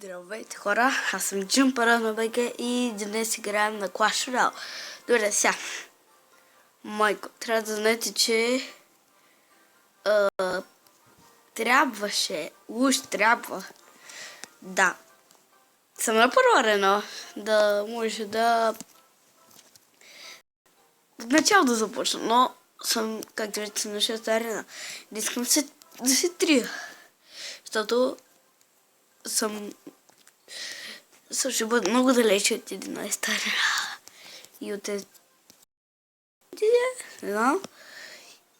Здравейте хора, аз съм Джимпара на БГ и днес играем на Clash Royale. Добре, сега. Майко, трябва да знаете, че трябва да съм на първа арена, да може да в начало да започна, но съм, както вече съм на 6-та арена. Не искам да се трия, защото съм ще бъда много далече от 11-та арена и от тези, не знам.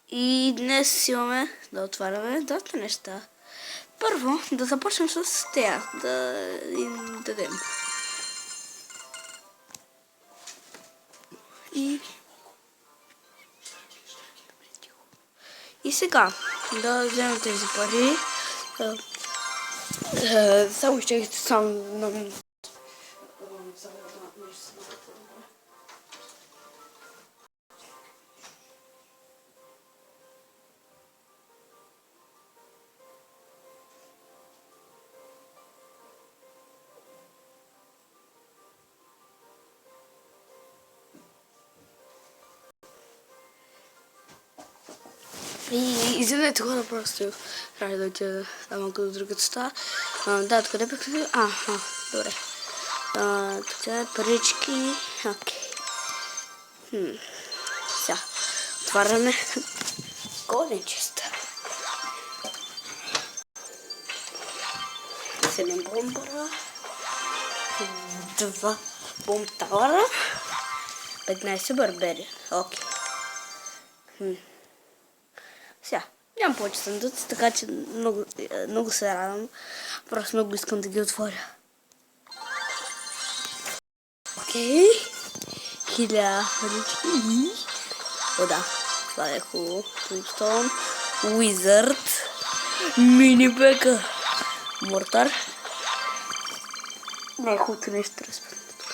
И днес имаме да отваряме доста неща. Първо да започнем с тея, да им дадем. И сега да вземем тези пари. Само ще сам и извинете хора, просто трябва да отида малко до другата стая. Да, откъде бях? Добре. Тук е парички. Окей. Сега, отваряме голен честа. 7 бомбара, 2 бомбтавара, 15 барбери. Окей. Сега, нямам повече съндъци, така че много се радвам. Просто много искам да ги отворя. Окей. 1000 парички. О, да. Това е хубаво. Тумстон. Уизърд. Мини-бека. Мортар. Най-хубавото нещо разпътно тук.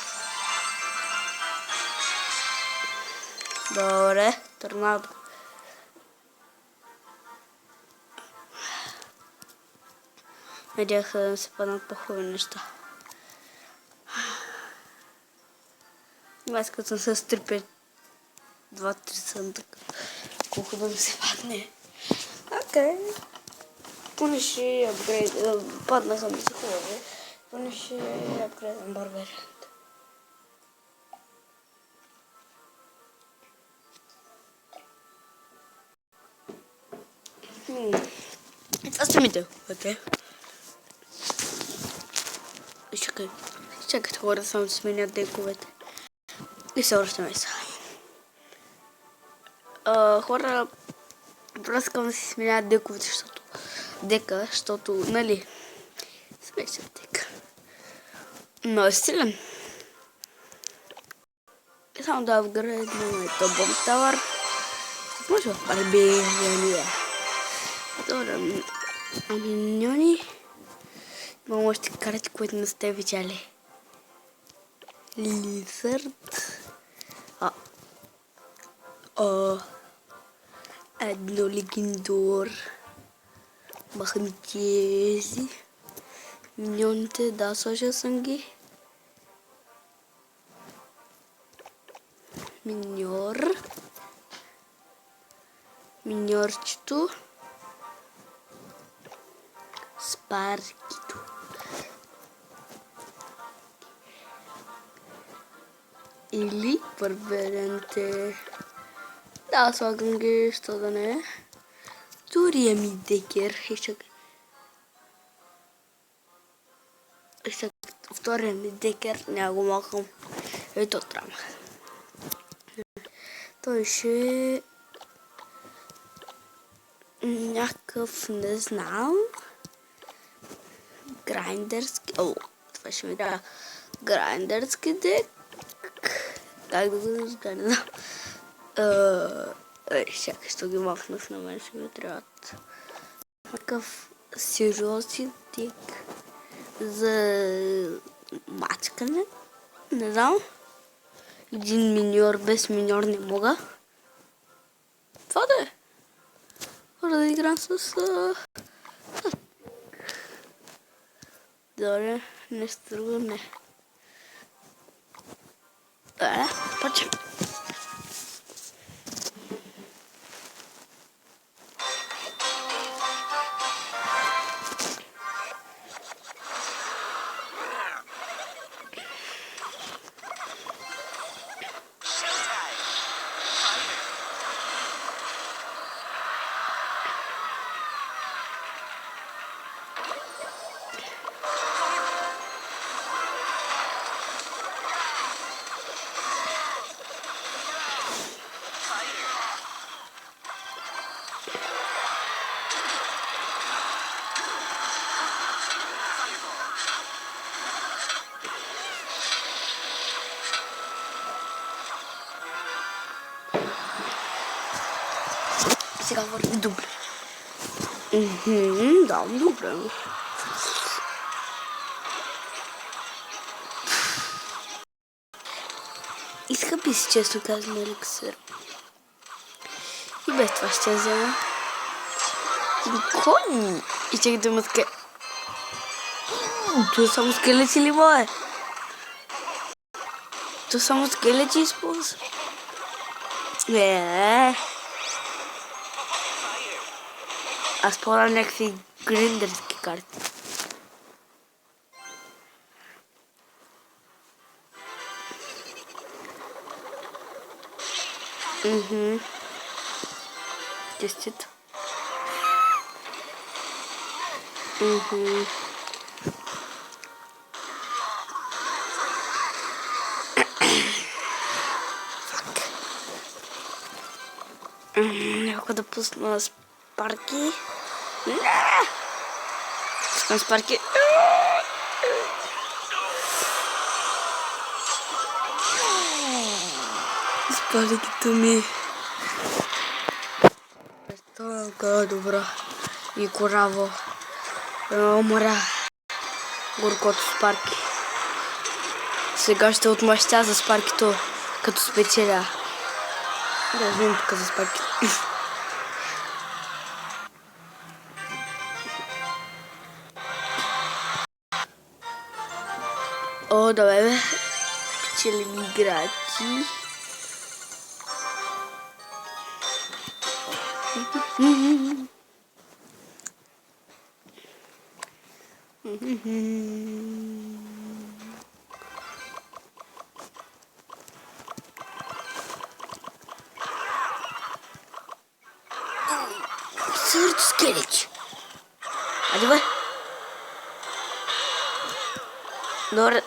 Добре. Торнадо. Надях да се паднат по-хубави неща. Аз като съм с 2-3 съндъка. Колко да ми се падне. Окей. Поне ще апгрейд. Падна съм за хубави. Поне ще апгрейдам барберият. Това сте мите. Окей. Чакайте хора, само да сменят дековете. И се връщаме сега. Хора, просто искам да си сменят дековете, защото, нали, смесят дека. Но е стилен. И само да апгрейднем ето бомбтавър. Може в барберия. Добре, миньони. Имам още карти, които не сте видяли. Лизърд. Едно легендор. Махнитези. Миньоните, да, сложил съм ги. Миньор. Миньорчето. Спаркито. Или барберенте. Да, слагам ги, що да не е. Втория ми декер. Втория ми декер, няма го махам. Ето трябва. Той ще някакъв, не знам. Грайндърски. Това ще ми дава грайндърски дек. Как да го назва, не знам. Чакай, ще ги махнах, на мен ще ми трябват. Такъв сериозен дек за мачкане. Не знам. Един миньор, без миньор не мога. Това да е. Хора да играм с... Добре, нещо друго не. Почваме. Сега върви добре. Да, добре. Изхъпи си, често казвам, еликсир. И без това ще я взема. Кой? И чакай да има скелет. Това само скелети ли мое? Това само скелети използва. Аз ползвам някакви гриндърски карти. Честито. Някога да пусна Спарки. Пускам Спарки. Спарките ми. Това е добра. И кораво. Умра. Горкото Спарки. Сега ще отмъща за Спаркито, като спечеля. Да вземем тук за Спарки. О, давай бе. Печелим играчи. Сърто скелеч. Айде бе. Добре.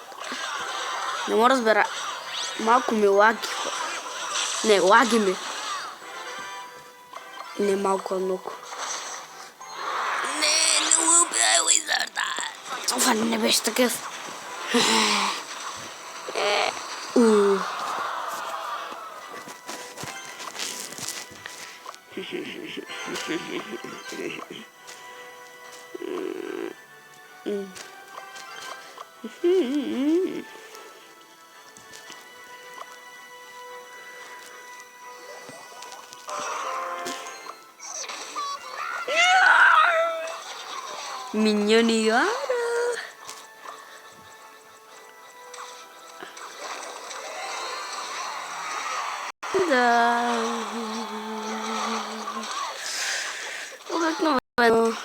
Не мога да разбера. Малко ми лаги. Не, лаги ми. Не малко, а много. Не убивай Уизарда. Това не беше такъв. Миньони яра. Да. Обикновено.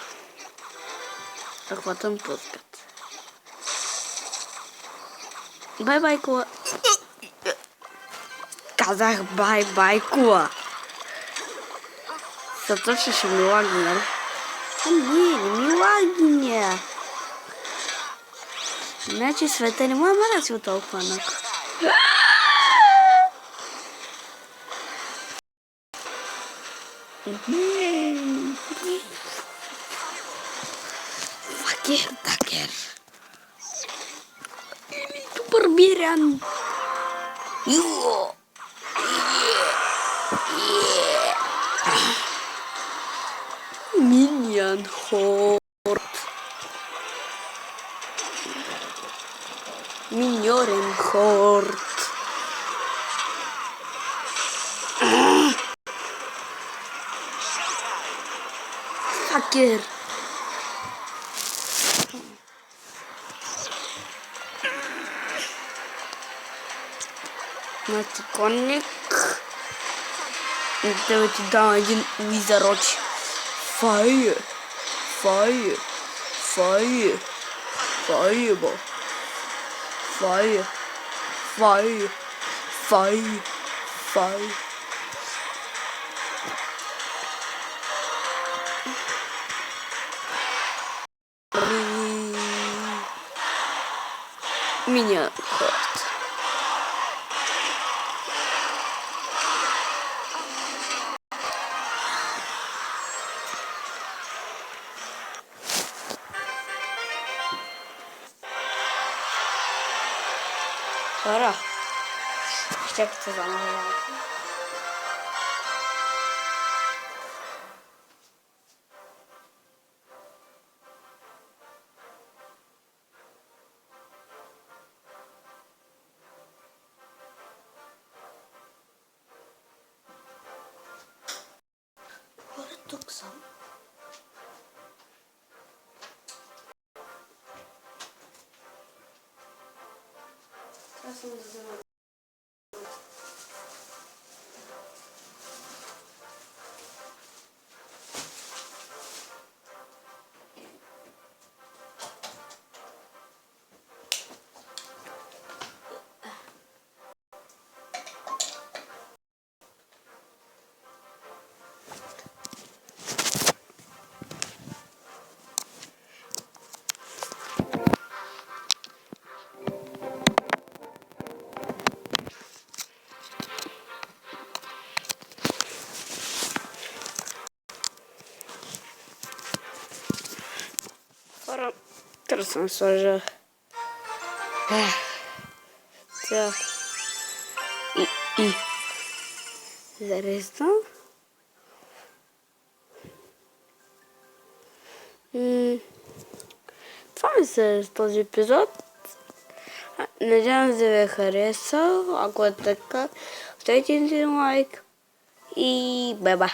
Захватам пускат. Бай-бай, кула. Казах бай-бай, кула. Също ще ми лаги, нали? Не ми лагиня. Значи света не може да си от толкова много. Факер, такер. Или барбиран. Йо. Миньон хорт. Миньорен хорт. Факер. Матиконник. Да ти дам един визароч. Файер. Файер. Файер. Файер, бо. Файер. Файер. Файер. Файер. Меня хватит. Пора. Ще като заново. Хора, тук съм. Сега съм да взема. Хора, трябва съм сложа. Тя. И. Зарезна. Това ми се с този епизод. Надявам се да ви е харесал. Ако е така, оставете един лайк и бай-бай.